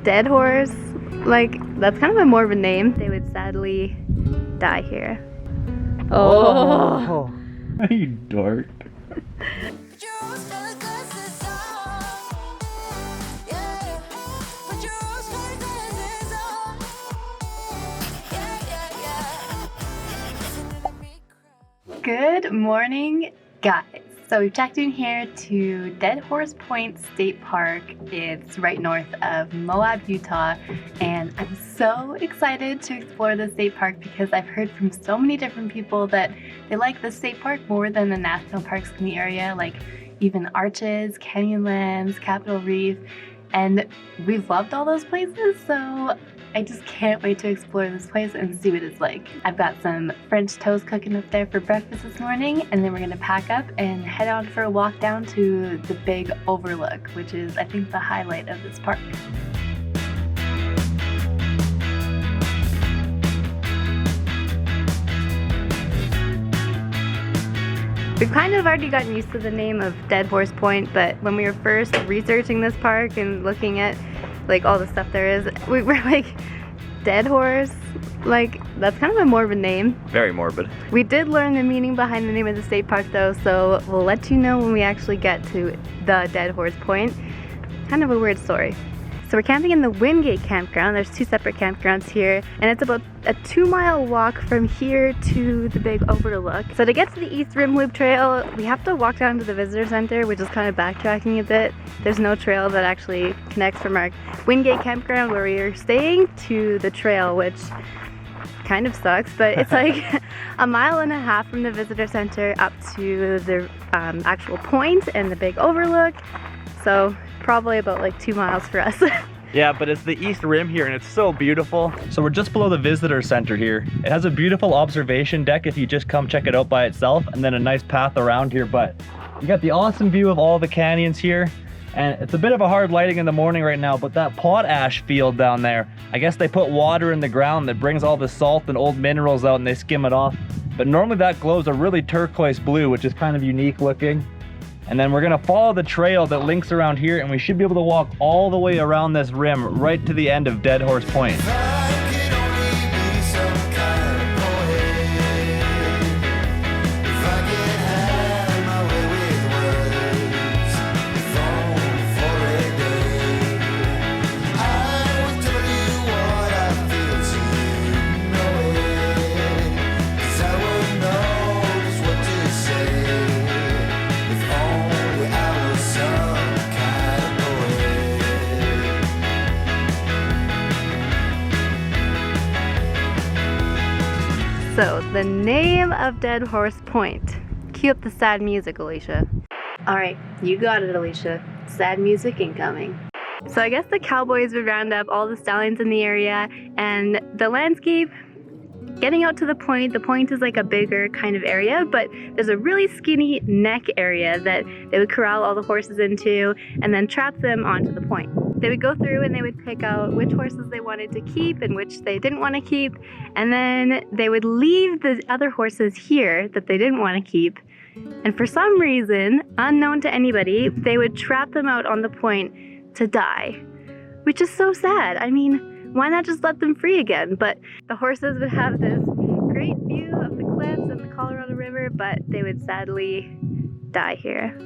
Dead horse, like, that's kind of a morbid name. They would sadly die here. Oh! You dork. Good morning, guys. So we've checked in here to Dead Horse Point State Park. It's right north of Moab, Utah, and I'm so excited to explore the state park because I've heard from so many different people that they like the state park more than the national parks in the area, like even Arches, Canyonlands, Capitol Reef, and we've loved all those places, so I just can't wait to explore this place and see what it's like. I've got some French toast cooking up there for breakfast this morning, and then we're gonna pack up and head out for a walk down to the big overlook, which is, I think, the highlight of this park. We've kind of already gotten used to the name of Dead Horse Point, but when we were first researching this park and looking at like all the stuff there is, we were like, Dead Horse? Like, that's kind of a morbid name. Very morbid. We did learn the meaning behind the name of the state park though, so we'll let you know when we actually get to the Dead Horse Point. Kind of a weird story. So we're camping in the Wingate Campground. There's two separate campgrounds here, and it's about a 2-mile walk from here to the big overlook. So to get to the East Rim Loop Trail, we have to walk down to the visitor center, which is kind of backtracking a bit. There's no trail that actually connects from our Wingate Campground where we are staying to the trail, which kind of sucks, but it's like a 1.5 miles from the visitor center up to the actual point and the big overlook. So probably about like 2 miles for us. Yeah, but it's the East Rim here and it's so beautiful. So we're just below the visitor center here. It has a beautiful observation deck if you just come check it out by itself, and then a nice path around here. But you got the awesome view of all the canyons here. And it's a bit of a hard lighting in the morning right now, but that potash field down there, I guess they put water in the ground that brings all the salt and old minerals out and they skim it off. But normally that glows a really turquoise blue, which is kind of unique looking. And then we're gonna follow the trail that links around here, and we should be able to walk all the way around this rim right to the end of Dead Horse Point. So, the name of Dead Horse Point. Cue up the sad music, Alysha. Alright, you got it, Alysha. Sad music incoming. So I guess the cowboys would round up all the stallions in the area, and the landscape, getting out to the point is like a bigger kind of area, but there's a really skinny neck area that they would corral all the horses into and then trap them onto the point. They would go through and they would pick out which horses they wanted to keep and which they didn't want to keep, and then they would leave the other horses here that they didn't want to keep, and for some reason, unknown to anybody, they would trap them out on the point to die, which is so sad. I mean, why not just let them free again? But the horses would have this great view of the cliffs and the Colorado River, but they would sadly die here.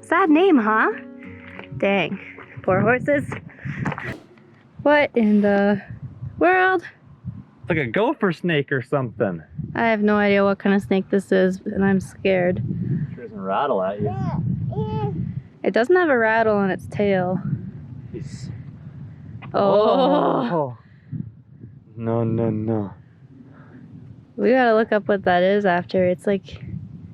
Sad name, huh? Dang. Poor horses. What in the world? It's like a gopher snake or something. I have no idea what kind of snake this is, and I'm scared. Sure doesn't rattle at you. It doesn't have a rattle on its tail. Jeez. Oh. No. We gotta look up what that is after. It's like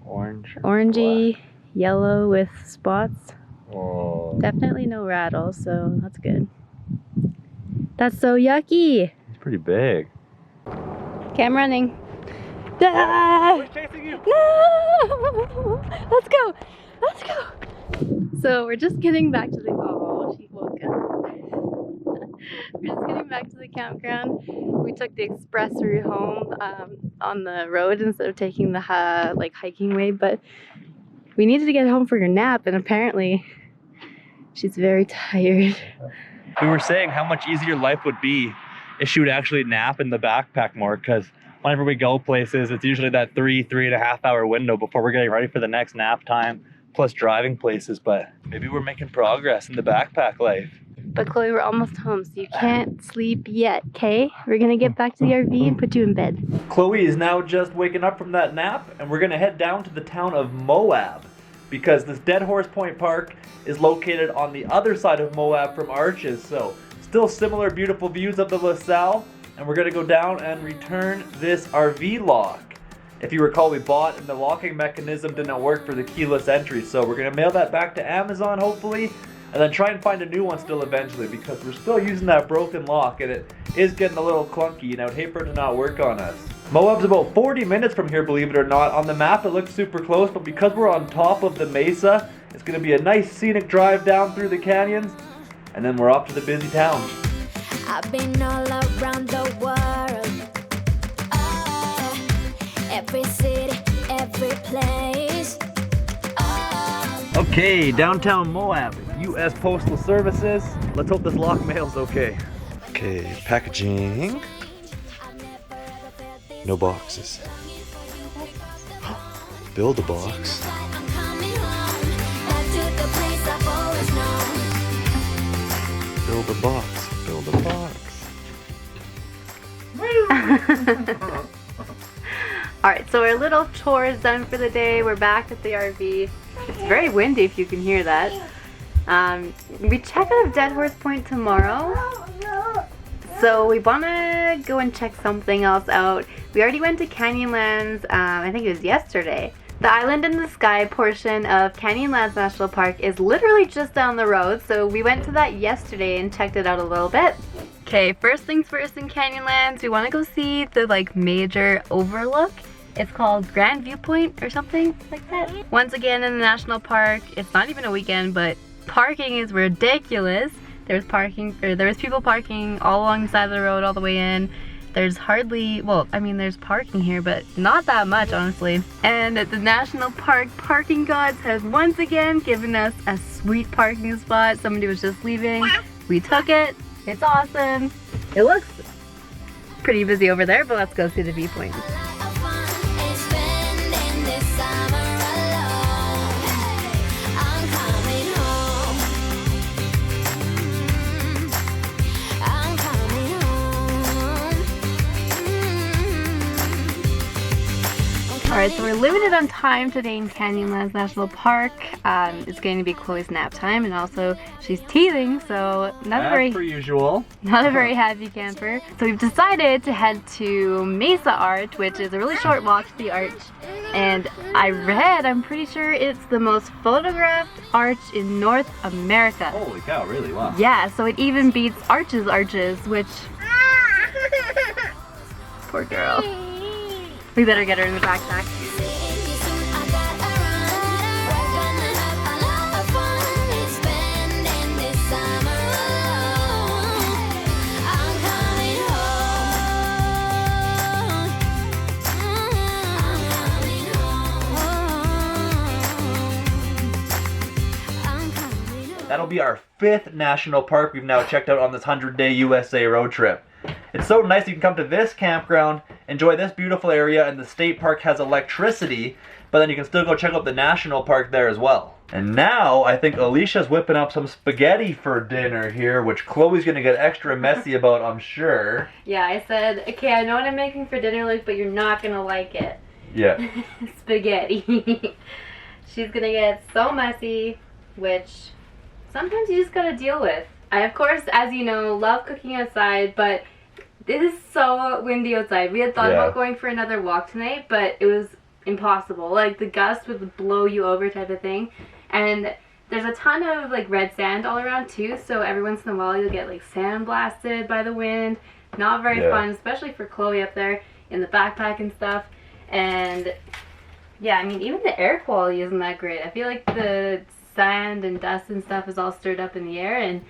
Orange. Orangey, yellow with spots. Oh. Definitely no rattle, so that's good. That's so yucky. It's pretty big. Okay, I'm running. Ah! Who's chasing you? No! Let's go. Let's go. So we're just getting back to the she woke up. We're just getting back to the campground. We took the express route home on the road instead of taking the hiking way, but we needed to get home for your nap, and apparently she's very tired. We were saying how much easier life would be if she would actually nap in the backpack more, because whenever we go places, it's usually that 3.5 hour window before we're getting ready for the next nap time, plus driving places. But maybe we're making progress in the backpack life. But Chloe, we're almost home, so you can't sleep yet, okay? We're gonna get back to the RV and put you in bed. Chloe is now just waking up from that nap, and we're gonna head down to the town of Moab, because this Dead Horse Point Park is located on the other side of Moab from Arches. So still similar beautiful views of the LaSalle, and we're gonna go down and return this RV lock. If you recall, we bought and the locking mechanism didn't work for the keyless entry, so we're gonna mail that back to Amazon hopefully, and then try and find a new one still eventually, because we're still using that broken lock and it is getting a little clunky and I would hate for it to not work on us. Moab's about 40 minutes from here, believe it or not. On the map it looks super close, but because we're on top of the Mesa, it's gonna be a nice scenic drive down through the canyons, and then we're off to the busy town. I've been all around the world, every city, every place. Okay, downtown Moab, U.S. Postal Services. Let's hope this lock mail's okay. Okay, packaging. No boxes. Build a box. I'm coming home, back to the place I've always known. Build a box. Build a box. Alright, so our little chore is done for the day. We're back at the RV. It's very windy if you can hear that. We check out of Dead Horse Point tomorrow. So we want to go and check something else out. We already went to Canyonlands, I think it was yesterday. The Island in the Sky portion of Canyonlands National Park is literally just down the road. So we went to that yesterday and checked it out a little bit. Okay, first things first in Canyonlands, we want to go see the major overlook. It's called Grand Viewpoint or something like that. Once again in the national park, it's not even a weekend, but parking is ridiculous. There was people parking all along the side of the road all the way in. There's hardly, well, I mean there's parking here, but not that much honestly. And at the national park, parking gods has once again given us a sweet parking spot. Somebody was just leaving. We took it. It's awesome. It looks pretty busy over there, but let's go see the viewpoint. Alright, so we're limited on time today in Canyonlands National Park. It's going to be Chloe's nap time, and also she's teething, so not a very happy camper. So we've decided to head to Mesa Arch, which is a really short walk to the arch. And I'm pretty sure it's the most photographed arch in North America. Holy cow, really? Wow. Yeah, so it even beats Arches, which... Poor girl. We better get her in the backpack. That'll be our 5th national park we've now checked out on this 100-day USA road trip. It's so nice you can come to this campground, enjoy this beautiful area, and the state park has electricity, but then you can still go check out the national park there as well. And now, I think Alysha's whipping up some spaghetti for dinner here, which Chloe's gonna get extra messy about, I'm sure. Yeah, I said, okay, I know what I'm making for dinner, Luke, but you're not gonna like it. Yeah. Spaghetti. She's gonna get so messy, which sometimes you just gotta deal with. I, of course, as you know, love cooking outside, but it is so windy outside. We had thought about going for another walk tonight, but it was impossible. Like, the gust would blow you over type of thing. And there's a ton of, red sand all around, too, so every once in a while you'll get, sand blasted by the wind. Not very fun, especially for Chloe up there in the backpack and stuff. And, yeah, I mean, even the air quality isn't that great. I feel like the sand and dust and stuff is all stirred up in the air, and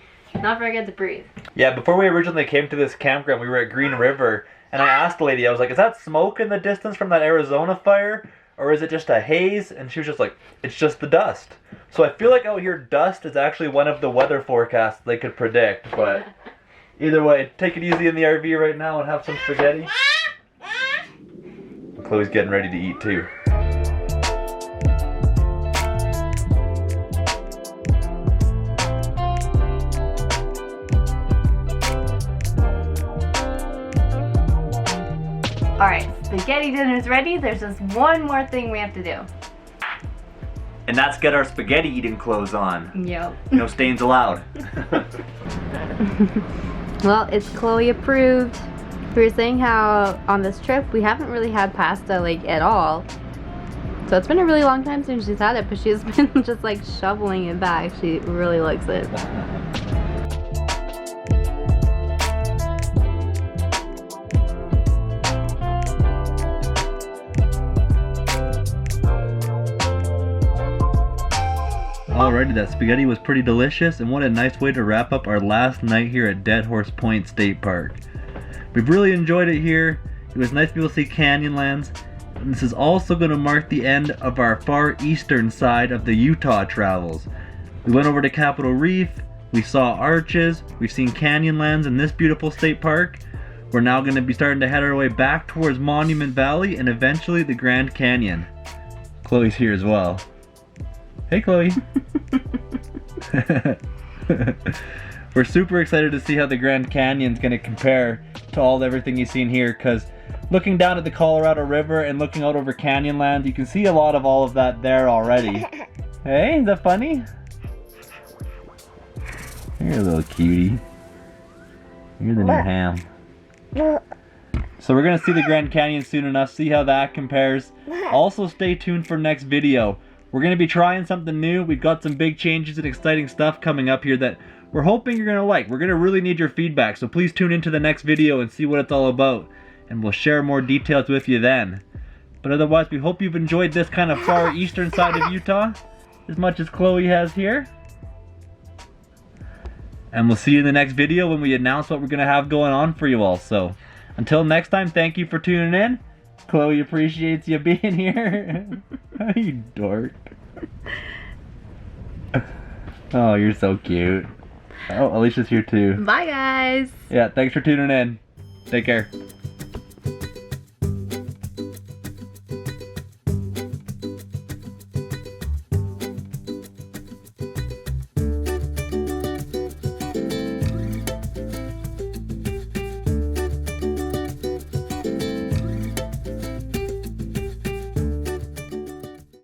not very good to breathe. Yeah, before we originally came to this campground, we were at Green River, and I asked the lady, I was like, is that smoke in the distance from that Arizona fire? or is it just a haze? And she was just like, it's just the dust. So I feel like out here dust is actually one of the weather forecasts they could predict, but either way, take it easy in the RV right now and have some spaghetti. Chloe's getting ready to eat too. Alright, spaghetti dinner's ready. There's just one more thing we have to do. And that's get our spaghetti eating clothes on. Yep. No stains allowed. Well, it's Chloe approved. We were saying how on this trip we haven't really had pasta like at all. So it's been a really long time since she's had it, but she's been just like shoveling it back. She really likes it. Alrighty, that spaghetti was pretty delicious, and what a nice way to wrap up our last night here at Dead Horse Point State Park. We've really enjoyed it here. It was nice to be able to see Canyonlands, and this is also going to mark the end of our far eastern side of the Utah travels. We went over to Capitol Reef, we saw Arches, we've seen Canyonlands in this beautiful state park. We're now going to be starting to head our way back towards Monument Valley and eventually the Grand Canyon. Chloe's here as well. Hey Chloe. We're super excited to see how the Grand Canyon's going to compare to everything you've seen here, because looking down at the Colorado River and looking out over Canyonlands, you can see a lot of all of that there already. Hey, is that funny? You're a little cutie. You're the new ham. So we're going to see the Grand Canyon soon enough, see how that compares. Also stay tuned for next video. We're going to be trying something new. We've got some big changes and exciting stuff coming up here that we're hoping you're going to like. We're going to really need your feedback, so please tune into the next video and see what it's all about. And we'll share more details with you then. But otherwise, we hope you've enjoyed this kind of far eastern side of Utah as much as Chloe has here. And we'll see you in the next video when we announce what we're going to have going on for you all. So until next time, thank you for tuning in. Chloe appreciates you being here. You dork. Oh, you're so cute. Oh, Alysha's here too. Bye guys. Yeah, thanks for tuning in. Take care.